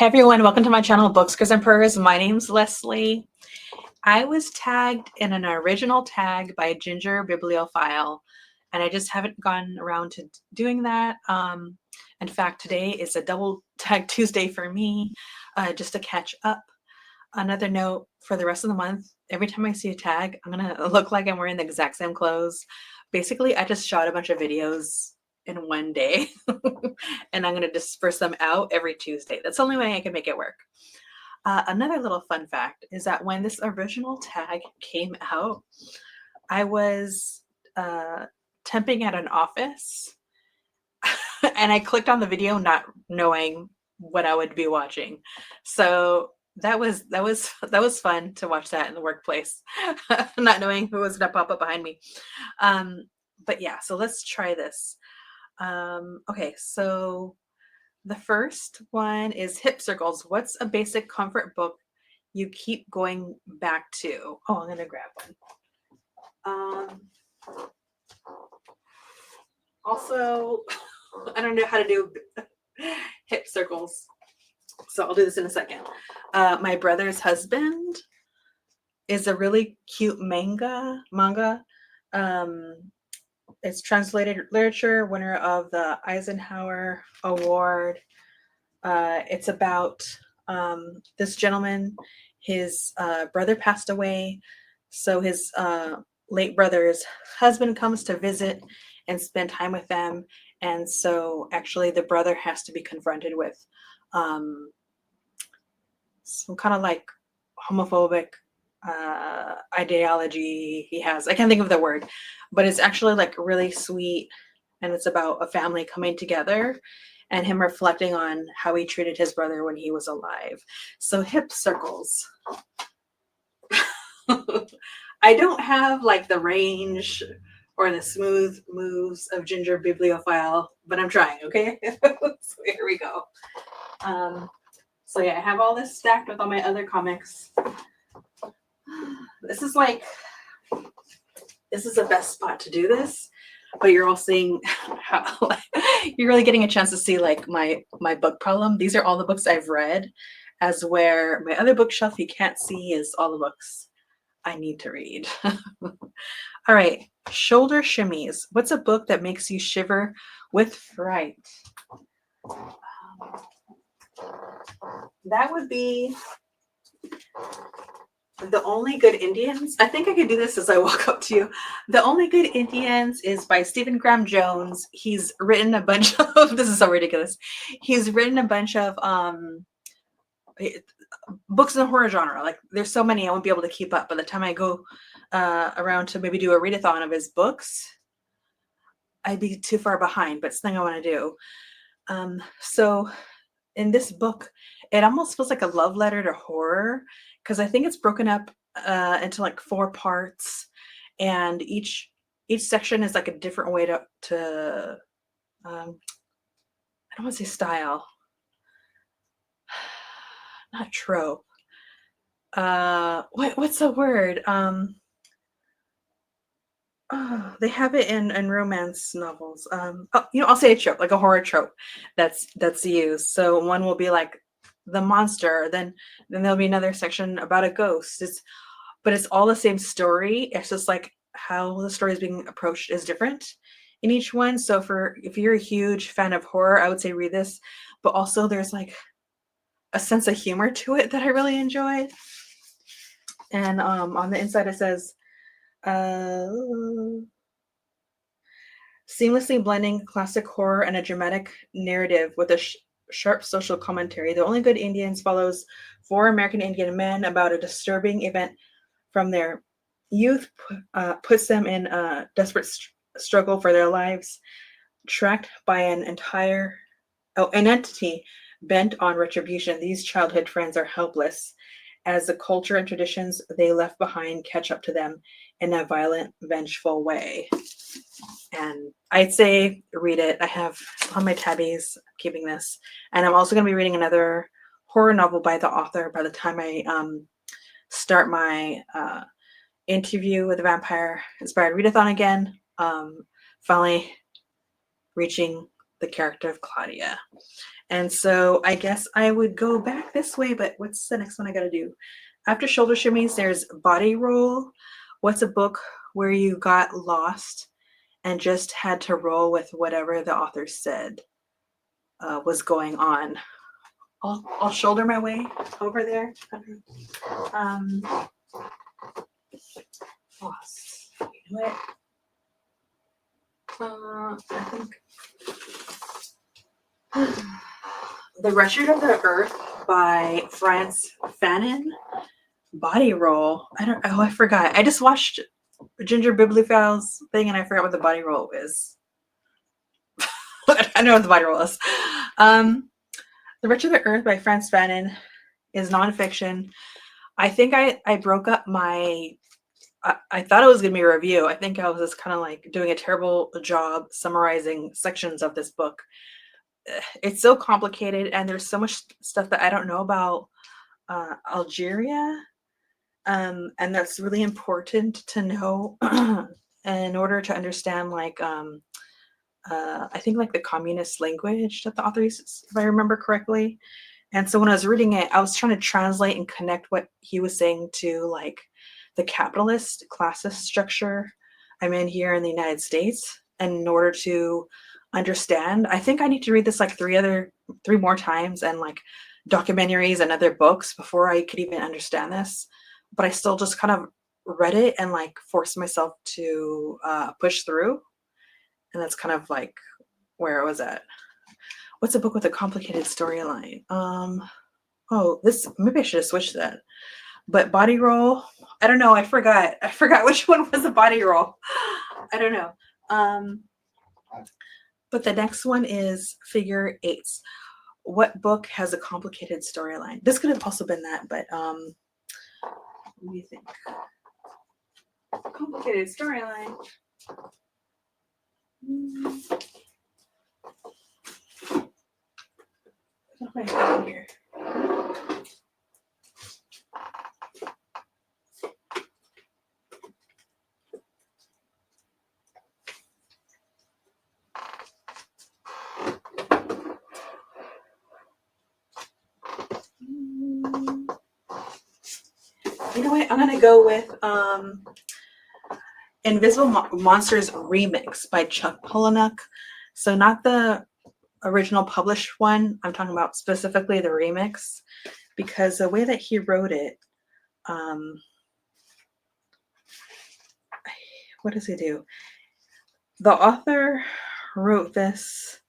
Hey everyone, welcome to my channel, Books, Curse, and Purrs. My name's Leslie. I was tagged in an original tag by Ginger Bibliophile, and I just haven't gone around to doing that. In fact, today is a double tag Tuesday for me, just to catch up. Another note for the rest of the month, every time I see a tag, I'm gonna look like I'm wearing the exact same clothes. Basically, I just shot a bunch of videos in one day and I'm going to disperse them out every Tuesday. That's the only way I can make it work. Another little fun fact is that when this original tag came out, I was temping at an office and I clicked on the video not knowing what I would be watching. So that was fun to watch that in the workplace, not knowing who was gonna pop up behind me. But yeah, so let's try this. Okay, so the first one is Hip Circles. What's a basic comfort book you keep going back to? Oh, I'm gonna grab one. Also, I don't know how to do hip circles, so I'll do this in a second. My brother's husband is a really cute manga. It's translated literature, winner of the Eisenhower Award. It's about this gentleman. His brother passed away, so his late brother's husband comes to visit and spend time with them. And so actually the brother has to be confronted with some kind of like homophobic ideology he has. I can't think of the word, but it's actually like really sweet, and it's about a family coming together and him reflecting on how he treated his brother when he was alive. So Hip Circles. I don't have like the range or the smooth moves of Ginger Bibliophile, but I'm trying, okay? So here we go. So yeah, I have all this stacked with all my other comics. This is the best spot to do this, but you're all seeing how you're really getting a chance to see like my book problem. These are all the books I've read, as where my other bookshelf you can't see is all the books I need to read. All right, Shoulder Shimmies. What's a book that makes you shiver with fright? That would be The Only Good Indians. I think I could do this as I walk up to you. The Only Good Indians is by Stephen Graham Jones. He's written a bunch of, this is so ridiculous. He's written a bunch of books in the horror genre. Like there's so many I won't be able to keep up. By the time I go around to maybe do a readathon of his books, I'd be too far behind, but it's something I want to do. So in this book, it almost feels like a love letter to horror, because I think it's broken up into like 4 parts, and each section is like a different way to I don't want to say style, not trope. What's the word? Oh, they have it in romance novels. I'll say a trope, like a horror trope that's used. So one will be like the monster, then there'll be another section about a ghost. But it's all the same story. It's just like how the story is being approached is different in each one. So if you're a huge fan of horror, I would say read this. But also there's like a sense of humor to it that I really enjoyed. And on the inside it says, seamlessly blending classic horror and a dramatic narrative with a sharp social commentary. The Only Good Indians follows 4 American Indian men about a disturbing event from their youth, puts them in a desperate struggle for their lives, tracked by an entity bent on retribution. These childhood friends are helpless as the culture and traditions they left behind catch up to them in a violent, vengeful way. And I'd say read it. I have on my tabbies, keeping this. And I'm also going to be reading another horror novel by the author by the time I start my interview with the vampire inspired readathon again. Finally reaching the character of Claudia. And so I guess I would go back this way, but what's the next one I got to do? After shoulder shimmies, there's body roll. What's a book where you got lost and just had to roll with whatever the author said was going on? I'll shoulder my way over there. Um, lost. You know what? I think The Wretched of the Earth by Frantz Fanon. Body roll. I forgot. I just watched Ginger Bibliophile's thing and I forgot what the body roll is. I know what the body roll is. The Wretched of the Earth by Frantz Fanon is nonfiction. I think I broke up my I thought it was going to be a review. I think I was just kind of like doing a terrible job summarizing sections of this book. It's so complicated and there's so much stuff that I don't know about Algeria. And that's really important to know in order to understand like I think like the communist language that the author uses, if I remember correctly. And so when I was reading it, I was trying to translate and connect what he was saying to like the capitalist classist structure I'm in here in the United States. And in order to understand, I think I need to read this like three more times and like documentaries and other books before I could even understand this. But I still just kind of read it and like forced myself to push through. And that's kind of like where I was at. What's a book with a complicated storyline? This maybe I should have switched that. But body roll, I don't know. I forgot which one was a body roll. I don't know. But the next one is figure eights. What book has a complicated storyline? This could have also been that, but what do you think? Complicated storyline. What am I doing here? You know what? I'm gonna go with Invisible Monsters Remix by Chuck Palahniuk. So not the original published one. I'm talking about specifically the remix because the way that he wrote it, what does he do? The author wrote this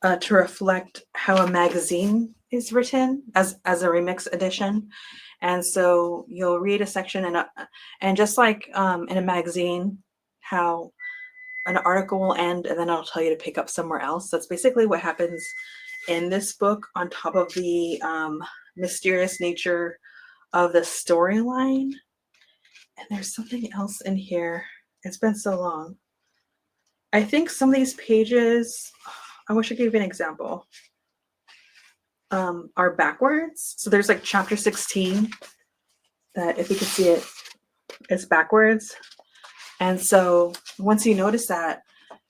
to reflect how a magazine is written as a remix edition. And so you'll read a section and just like in a magazine, how an article will end and then it'll tell you to pick up somewhere else. That's basically what happens in this book on top of the mysterious nature of the storyline. And there's something else in here. It's been so long. I think some of these pages, I wish I could give you an example, are backwards. So there's like chapter 16 that if you could see it, it's backwards. And so once you notice that,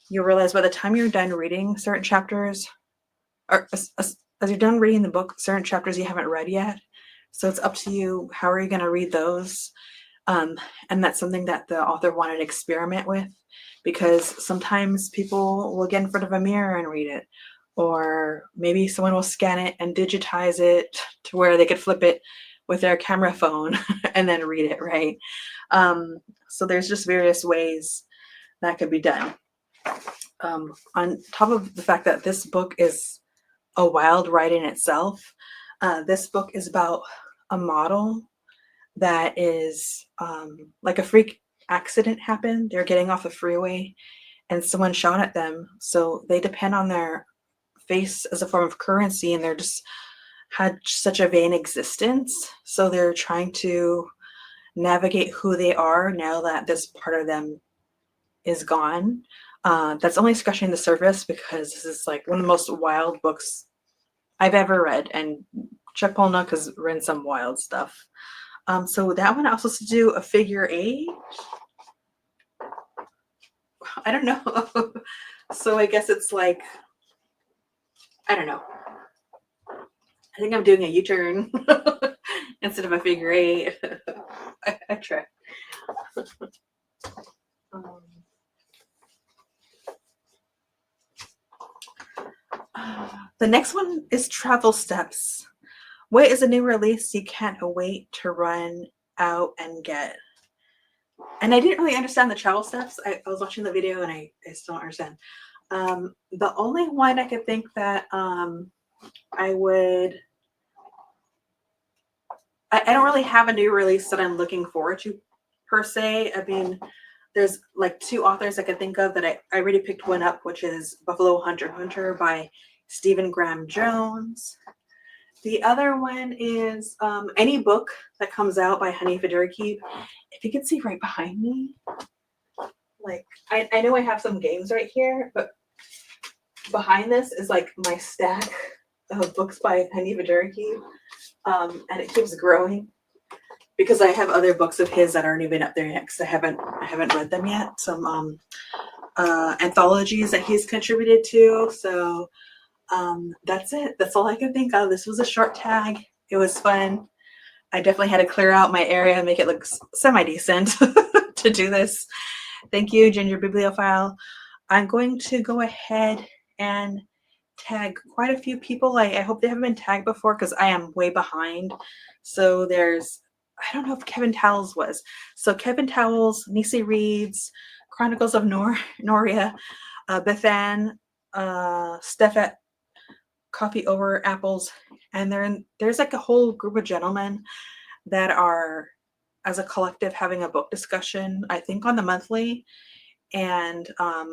you'll realize by the time you're done reading certain chapters, or as you're done reading the book, certain chapters you haven't read yet. So it's up to you. How are you going to read those? And that's something that the author wanted to experiment with, because sometimes people will get in front of a mirror and read it, or maybe someone will scan it and digitize it to where they could flip it with their camera phone and then read it, right? So there's just various ways that could be done. On top of the fact that this book is a wild ride in itself, this book is about a model that is like a freak accident happened. They're getting off the freeway and someone shot at them. So they depend on their face as a form of currency, and they're just had such a vain existence. So they're trying to navigate who they are now that this part of them is gone. That's only scratching the surface because this is like one of the most wild books I've ever read, and Chuck Palahniuk has written some wild stuff. So that one also to do a figure eight. I don't know. So I guess it's like I don't know. I think I'm doing a U-turn instead of a figure eight. I try. Um, the next one is Travel Steps. What is a new release you can't wait to run out and get? And I didn't really understand the travel steps. I was watching the video and I still don't understand. The only one I could think that I would, I don't really have a new release that I'm looking forward to per se. I mean, there's like two authors I could think of that I already picked one up, which is Buffalo Hunter by Stephen Graham Jones. The other one is any book that comes out by Honey Federici. If you can see right behind me, like I know I have some games right here, but behind this is like my stack of books by Honey Federici, and it keeps growing because I have other books of his that aren't even up there yet because I haven't read them yet. Some anthologies that he's contributed to. So that's it. That's all I can think of. This was a short tag. It was fun. I definitely had to clear out my area and make it look semi-decent to do this. Thank you, Ginger Bibliophile. I'm going to go ahead and tag quite a few people. I hope they haven't been tagged before because I am way behind. So there's, I don't know if Kevin Towles was. So Kevin Towles, Nisi Reads, Chronicles of Noria, Bethan, Steph Coffee Over Apples, and there's like a whole group of gentlemen that are as a collective having a book discussion, I think on the monthly, and I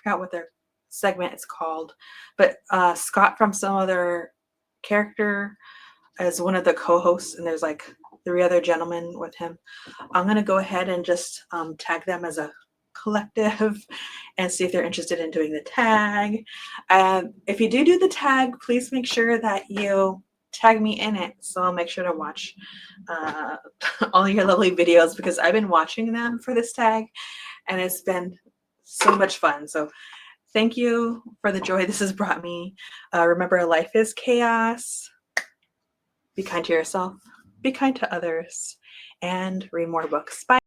forgot what their segment is called, but Scott from Some Other Character as one of the co-hosts, and there's like 3 other gentlemen with him. I'm going to go ahead and just tag them as a collective and see if they're interested in doing the tag. If you do the tag, please make sure that you tag me in it, so I'll make sure to watch all your lovely videos because I've been watching them for this tag and it's been so much fun. So thank you for the joy this has brought me. Remember, life is chaos. Be kind to yourself, be kind to others, and read more books. Bye.